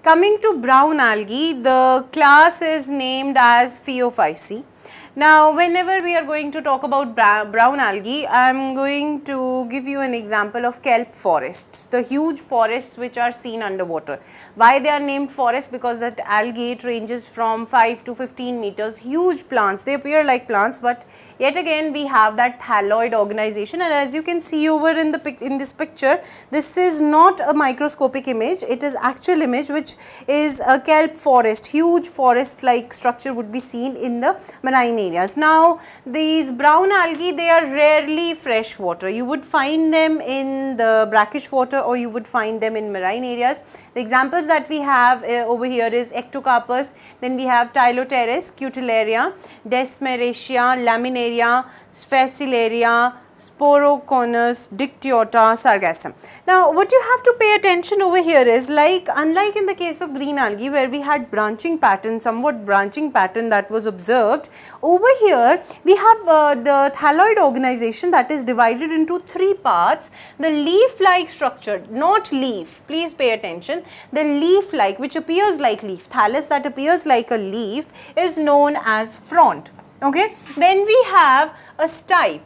Coming to brown algae, the class is named as Phaeophyceae. Now, whenever we are going to talk about brown algae, I am going to give you an example of kelp forests, the huge forests which are seen underwater. Why they are named forests? Because that algae ranges from 5 to 15 meters, huge plants, they appear like plants, but yet again we have that thalloid organization, and as you can see over in this picture, this is not a microscopic image, it is actual image which is a kelp forest, huge forest like structure would be seen in the marine areas. Now, these brown algae, they are rarely fresh water, you would find them in the brackish water or you would find them in marine areas. The examples that we have over here is Ectocarpus, then we have Tyloteris, Cutillaria, Desmaracia, Laminaria, Sphacilaria, Sporoconus, Dictyota, Sargassum. Now, what you have to pay attention over here is, like, unlike in the case of green algae where we had branching pattern, somewhat branching pattern that was observed, over here we have the thalloid organization that is divided into three parts. The leaf-like structure, not leaf, please pay attention, the leaf-like which appears like leaf, thallus that appears like a leaf is known as frond. Okay. Then we have a stipe,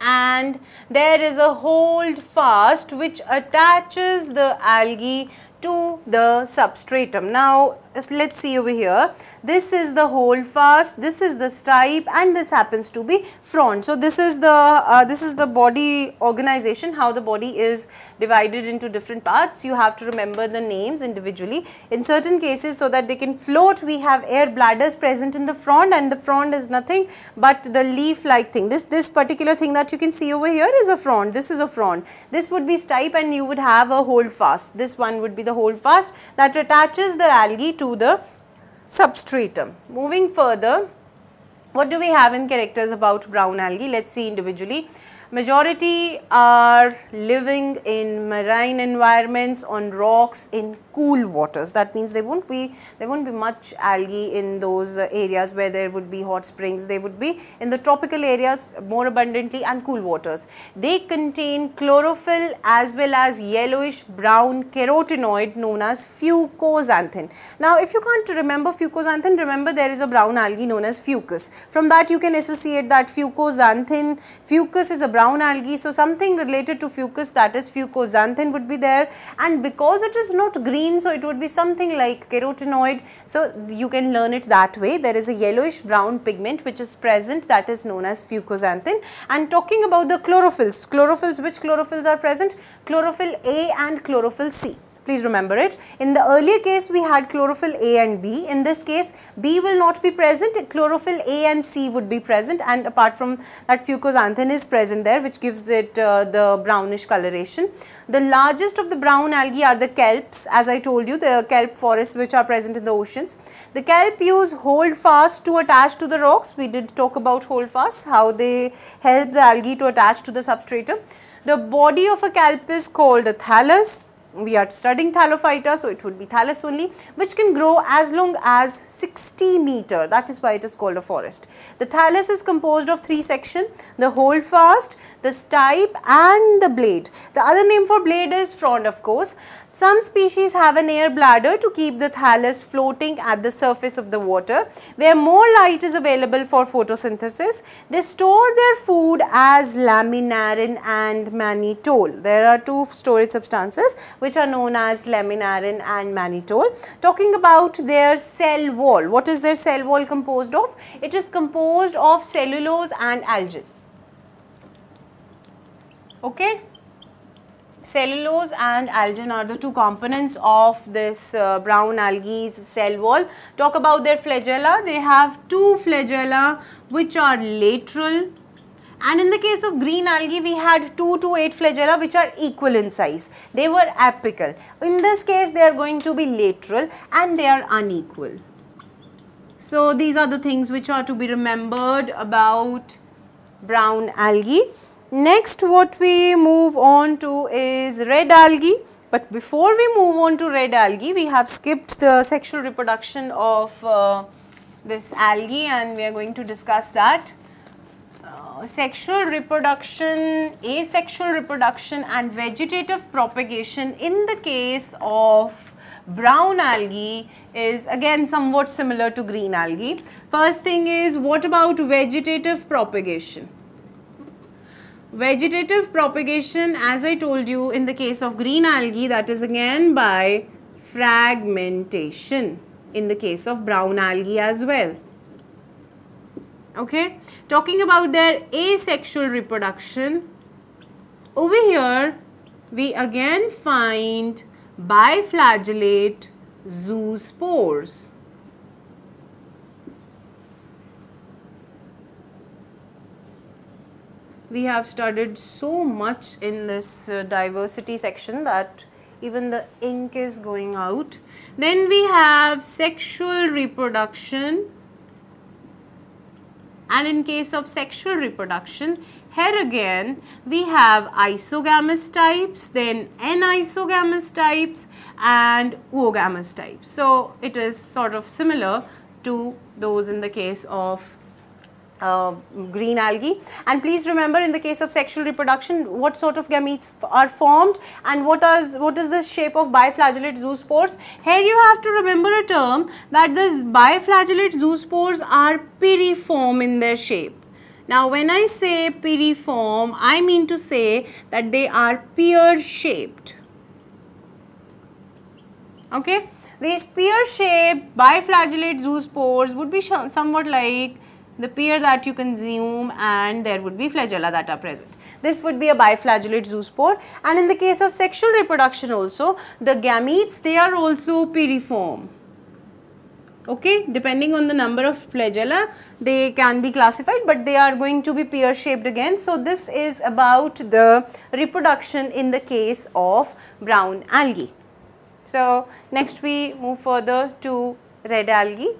and there is a hold fast which attaches the algae to the substratum. Now, let us see over here, this is the hold fast, this is the stipe, and this happens to be frond. So, this is the body organization, how the body is divided into different parts. You have to remember the names individually. In certain cases, so that they can float, we have air bladders present in the frond, and the frond is nothing but the leaf like thing. This particular thing that you can see over here is a frond, this is a frond. This would be stipe, and you would have a hold fast. This one would be the hold fast that attaches the algae to the substratum. Moving further, what do we have in characters about brown algae? Let us see individually. Majority are living in marine environments, on rocks, in cool waters. That means there won't be much algae in those areas where there would be hot springs. They would be in the tropical areas more abundantly and cool waters. They contain chlorophyll as well as yellowish brown carotenoid known as fucoxanthin. Now, if you can't remember fucoxanthin, remember there is a brown algae known as fucus. From that you can associate that fucoxanthin, fucus is a brown algae, so something related to fucus, that is fucoxanthin, would be there, and because it is not green, so it would be something like carotenoid. So, you can learn it that way. There is a yellowish brown pigment which is present, that is known as fucoxanthin. And talking about the chlorophylls, which chlorophylls are present? Chlorophyll A and chlorophyll C. Please remember it. In the earlier case, we had chlorophyll A and B. In this case, B will not be present, chlorophyll A and C would be present, and apart from that, fucoxanthin is present there, which gives it the brownish coloration. The largest of the brown algae are the kelps, as I told you, the kelp forests which are present in the oceans. The kelp use hold fast to attach to the rocks. We did talk about hold fast, how they help the algae to attach to the substratum. The body of a kelp is called a thallus. We are studying Thallophyta, so it would be thallus only, which can grow as long as 60 meter. That is why it is called a forest. The thallus is composed of three sections: the hold fast, the stipe, and the blade. The other name for blade is frond, of course. Some species have an air bladder to keep the thallus floating at the surface of the water. Where more light is available for photosynthesis, they store their food as laminarin and mannitol. There are two storage substances which are known as laminarin and mannitol. Talking about their cell wall, what is their cell wall composed of? It is composed of cellulose and algin. Okay. Cellulose and algin are the two components of this brown algae's cell wall. Talk about their flagella. They have two flagella which are lateral, and in the case of green algae we had 2 to 8 flagella which are equal in size. They were apical. In this case they are going to be lateral and they are unequal. So, these are the things which are to be remembered about brown algae. Next, what we move on to is red algae, but before we move on to red algae, we have skipped the sexual reproduction of this algae, and we are going to discuss that. Sexual reproduction, asexual reproduction and vegetative propagation in the case of brown algae is again somewhat similar to green algae. First thing is, what about vegetative propagation? Vegetative propagation, as I told you, in the case of green algae, that is again by fragmentation. In the case of brown algae as well. Okay, talking about their asexual reproduction, over here we again find biflagellate zoospores. We have studied so much in this diversity section that even the ink is going out. Then we have sexual reproduction, and in case of sexual reproduction, here again we have isogamous types, then anisogamous types and oogamous types. So it is sort of similar to those in the case of green algae. And please remember, in the case of sexual reproduction, what sort of gametes are formed and what is the shape of biflagellate zoospores. Here you have to remember a term, that the biflagellate zoospores are piriform in their shape. Now when I say piriform, I mean to say that they are pear shaped. Okay, these pear shaped biflagellate zoospores would be somewhat like the pear that you consume, and there would be flagella that are present. This would be a biflagellate zoospore. And in the case of sexual reproduction also, the gametes, they are also piriform. Okay, depending on the number of flagella, they can be classified, but they are going to be pear shaped again. So this is about the reproduction in the case of brown algae. So next we move further to red algae.